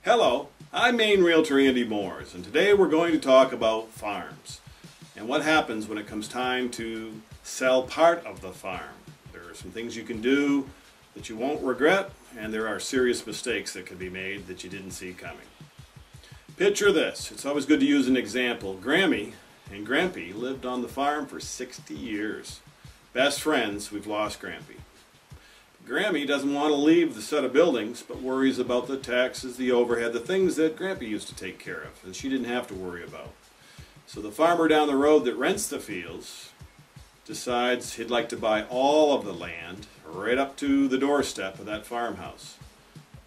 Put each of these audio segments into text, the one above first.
Hello, I'm Maine Realtor Andy Mooers, and today we're going to talk about farms and what happens when it comes time to sell part of the farm. There are some things you can do that you won't regret, and there are serious mistakes that could be made that you didn't see coming. Picture this. It's always good to use an example. Grammy and Grampy lived on the farm for 60 years. Best friends, we've lost Grampy. Grammy doesn't want to leave the set of buildings, but worries about the taxes, the overhead, the things that Grampy used to take care of, and she didn't have to worry about. So the farmer down the road that rents the fields decides he'd like to buy all of the land right up to the doorstep of that farmhouse.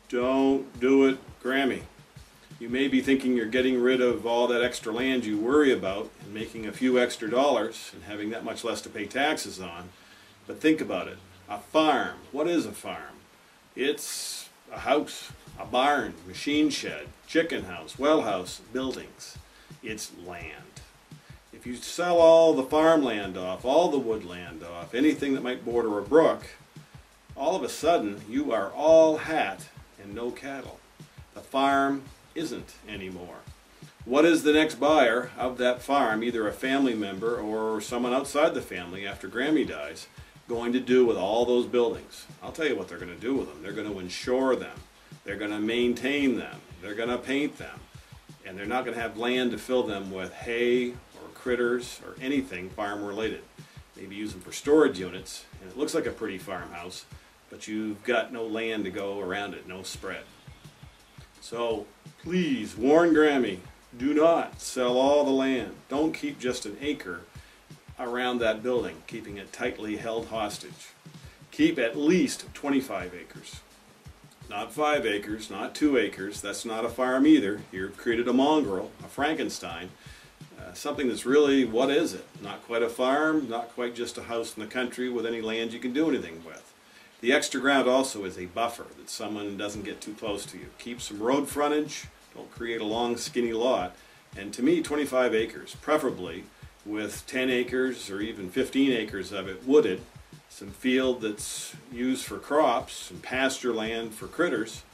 Don't do it, Grammy. You may be thinking you're getting rid of all that extra land you worry about and making a few extra dollars and having that much less to pay taxes on, but think about it. A farm. What is a farm? It's a house, a barn, machine shed, chicken house, well house, buildings. It's land. If you sell all the farmland off, all the woodland off, anything that might border a brook, all of a sudden you are all hat and no cattle. The farm isn't anymore. What is the next buyer of that farm, either a family member or someone outside the family after Grammy dies, going to do with all those buildings? I'll tell you what they're going to do with them. They're going to insure them. They're going to maintain them. They're going to paint them. And they're not going to have land to fill them with hay or critters or anything farm related. Maybe use them for storage units, and it looks like a pretty farmhouse, but you've got no land to go around it, no spread. So please warn Grammy, do not sell all the land. Don't keep just an acre around that building, keeping it tightly held hostage. Keep at least 25 acres. Not 5 acres, not 2 acres. That's not a farm either. You've created a mongrel, a Frankenstein, something that's really, what is it? Not quite a farm, not quite just a house in the country with any land you can do anything with. The extra ground also is a buffer that someone doesn't get too close to you. Keep some road frontage, don't create a long skinny lot, and to me 25 acres, preferably with 10 acres or even 15 acres of it wooded, some field that's used for crops, some pasture land for critters,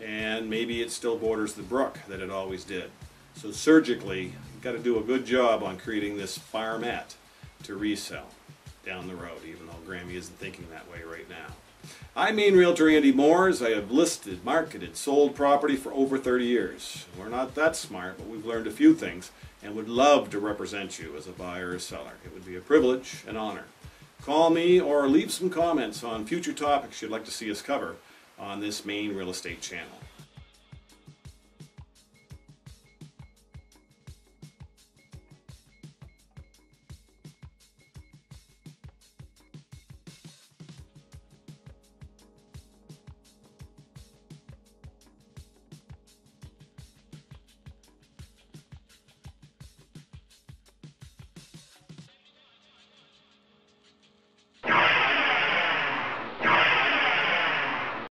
and maybe it still borders the brook that it always did. So surgically, you've got to do a good job on creating this farmette to resell down the road, even though Grammy isn't thinking that way right now. I'm Maine Realtor Andy Mooers. I have listed, marketed, sold property for over 30 years. We're not that smart, but we've learned a few things and would love to represent you as a buyer or seller. It would be a privilege and honor. Call me or leave some comments on future topics you'd like to see us cover on this Maine Real Estate channel.